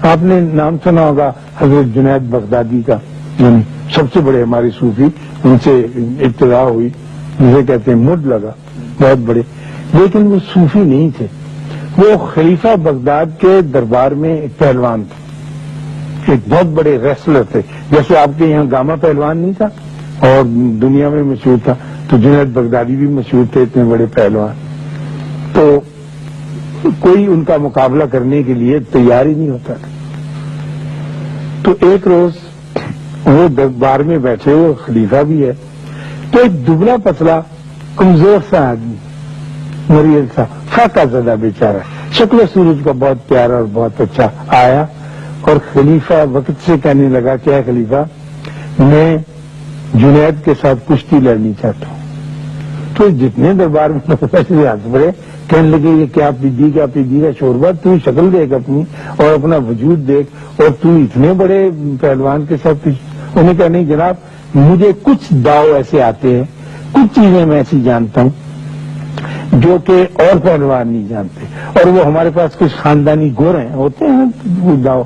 آپ نے نام سنا ہوگا حضرت جنید بغدادی کا، سب سے بڑے ہمارے صوفی، ان سے ابتدا ہوئی، جسے کہتے ہیں مڈ لگا، بہت بڑے، لیکن وہ صوفی نہیں تھے، وہ خلیفہ بغداد کے دربار میں ایک پہلوان تھے، ایک بہت بڑے ریسلر تھے، جیسے آپ کے یہاں گاما پہلوان نہیں تھا اور دنیا میں مشہور تھا، تو جنید بغدادی بھی مشہور تھے، اتنے بڑے پہلوان، تو کوئی ان کا مقابلہ کرنے کے لیے تیار ہی نہیں ہوتا تھا۔ تو ایک روز وہ دربار میں بیٹھے، وہ خلیفہ بھی ہے، تو ایک دبلا پتلا کمزور سا آدمی، مریض سا، فاقہ زدہ بیچارہ، شکل و صورت کا بہت پیارا اور بہت اچھا، آیا اور خلیفہ وقت سے کہنے لگا، کیا خلیفہ، میں جنید کے ساتھ کشتی لڑنی چاہتا ہوں۔ تو جتنے دربار میں ہنس پڑے، کہنے لگے یہ کیا پیدی کا شوربہ، تو شکل دیکھ اپنی اور اپنا وجود دیکھ، اور تو اتنے بڑے پہلوان کے ساتھ۔ انہیں کہا نہیں جناب، مجھے کچھ داؤ ایسے آتے ہیں، کچھ چیزیں میں ایسی جانتا ہوں جو کہ اور پہلوان نہیں جانتے، اور وہ ہمارے پاس کچھ خاندانی گر ہیں، ہوتے ہیں داؤ،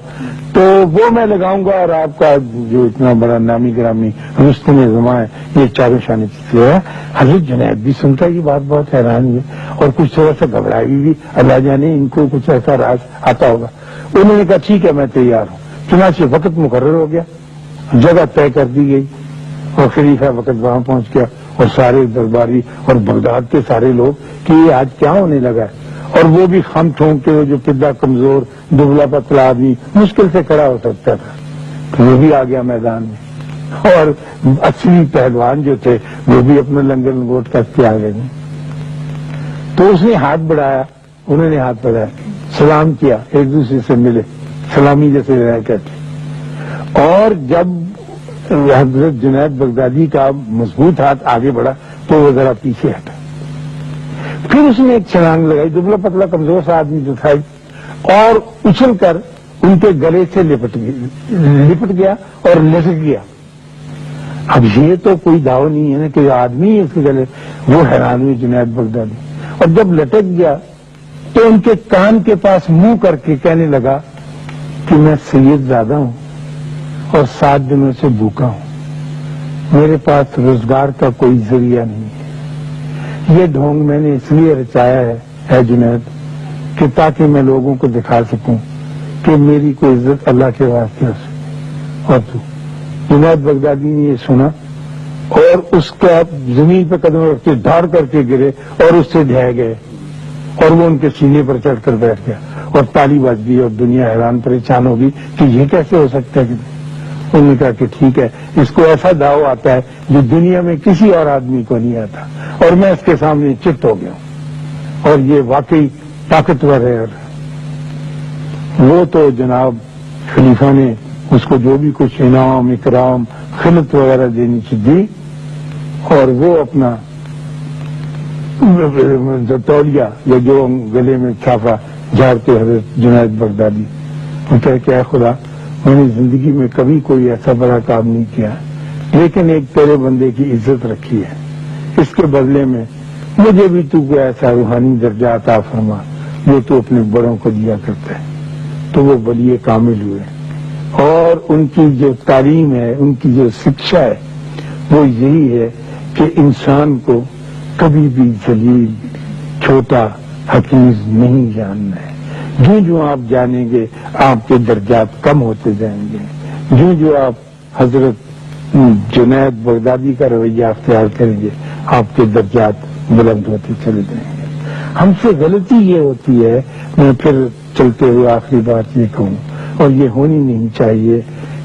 تو وہ میں لگاؤں گا، اور آپ کا جو اتنا بڑا نامی گرامی رستم زماں ہے، یہ چاروں شانے سے ہے۔ حضرت جنید بھی سنتا یہ بات بہت حیران ہوئی اور کچھ تھوڑا سا گھبرائی بھی، اللہ جانے ان کو کچھ ایسا راز آتا ہوگا۔ انہوں نے کہا ٹھیک ہے میں تیار ہوں۔ چنانچہ وقت مقرر ہو گیا، جگہ طے کر دی گئی، اور خلیفہ وقت وہاں پہنچ گیا، اور سارے درباری اور بغداد کے سارے لوگ کہ یہ آج کیا ہونے لگا ہے، اور وہ بھی خم ٹھونک کے، جو پدہ کمزور دبلا پتلا آدمی مشکل سے کھڑا ہو سکتا تھا، تو وہ بھی آ گیا میدان میں، اور اصلی پہلوان جو تھے وہ بھی اپنا لنگر لنگوٹ کر کے آ گئے۔ تو اس نے ہاتھ بڑھایا، انہوں نے ہاتھ بڑھایا، سلام کیا، ایک دوسرے سے ملے، سلامی جیسے رہ کرتے، اور جب حضرت جنید بغدادی کا مضبوط ہاتھ آگے بڑھا تو وہ ذرا پیچھے ہٹا، پھر اس نے ایک چھلانگ لگائی، دبلا پتلا کمزور سا آدمی جو تھا، اور اچھل کر ان کے گلے سے لپٹ گیا اور لسک گیا۔ اب یہ تو کوئی داؤ نہیں ہے نا کہ آدمی اس کے گلے، وہ حیران ہوئی جنید بغدادی، اور جب لٹک گیا تو ان کے کان کے پاس منہ کر کے کہنے لگا کہ میں سید زادہ ہوں اور 7 دنوں سے بھوکا ہوں، میرے پاس روزگار کا کوئی ذریعہ نہیں ہے، یہ ڈھونگ میں نے اس لیے رچایا ہے اے جنید کہ تاکہ میں لوگوں کو دکھا سکوں کہ میری کوئی عزت اللہ کے واسطے ہو۔ اور تو جنید بغدادی نے یہ سنا اور اس کا زمین پہ قدم رکھ کے دھاڑ کر کے گرے اور اس سے ڈھہ گئے، اور وہ ان کے سینے پر چڑھ کر بیٹھ گیا، اور تالی بج گئی، اور دنیا حیران پریشان ہوگی کہ یہ کیسے ہو سکتا ہے۔ انہوں نے کہا کہ ٹھیک ہے، اس کو ایسا داؤ آتا ہے جو دنیا میں کسی اور آدمی کو نہیں آتا، اور میں اس کے سامنے چت ہو گیا ہوں، اور یہ واقعی طاقتور ہے۔ وہ تو جناب خلیفہ نے اس کو جو بھی کچھ انعام اکرام خلعت وغیرہ دینی چاہیے دی، اور وہ اپنا تولیہ یا جو گلے میں چھاپا جھاڑتے حضرت جنید بغدادی، وہ کہہ کہ اے خدا، میں نے زندگی میں کبھی کوئی ایسا بڑا کام نہیں کیا، لیکن ایک تیرے بندے کی عزت رکھی ہے، اس کے بدلے میں مجھے بھی تو کوئی ایسا روحانی درجہ عطا فرما جو تو اپنے بڑوں کو دیا کرتا ہے۔ تو وہ ولی کامل ہوئے، اور ان کی جو تعلیم ہے، ان کی جو شکشا ہے، وہ یہی ہے کہ انسان کو کبھی بھی ذلیل، چھوٹا، حقیر نہیں جاننا ہے۔ جو آپ جانیں گے آپ کے درجات کم ہوتے جائیں گے، جو آپ حضرت جنید بغدادی کا رویہ اختیار کریں گے آپ کے درجات بلند ہوتے چلے جائیں گے۔ ہم سے غلطی یہ ہوتی ہے، میں پھر چلتے ہوئے آخری بات یہ کہوں، اور یہ ہونی نہیں چاہیے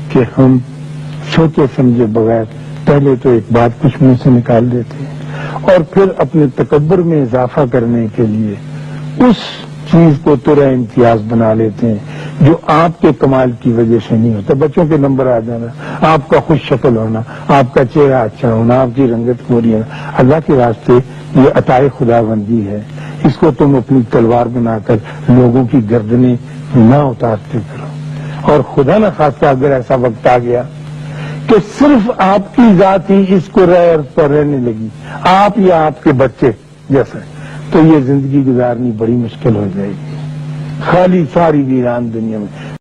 کہ ہم سوچے سمجھے بغیر پہلے تو ایک بات کچھ منہ سے نکال دیتے ہیں، اور پھر اپنے تکبر میں اضافہ کرنے کے لیے اس چیز کو ترا امتیاز بنا لیتے ہیں جو آپ کے کمال کی وجہ سے نہیں ہوتا۔ بچوں کے نمبر آ جانا، آپ کا خوش شکل ہونا، آپ کا چہرہ اچھا ہونا، آپ کی رنگت گوری ہونا، اللہ کے واسطے یہ عطائے خدا بندی ہے، اس کو تم اپنی تلوار بنا کر لوگوں کی گردنیں نہ اتارتے کرو۔ اور خدا نہ خواستہ اگر ایسا وقت آ گیا کہ صرف آپ کی ذات ہی اس کو پر رہنے لگی، آپ یا آپ کے بچے جیسا، تو یہ زندگی گزارنی بڑی مشکل ہو جائے گی، خالی ساری ویران دنیا میں۔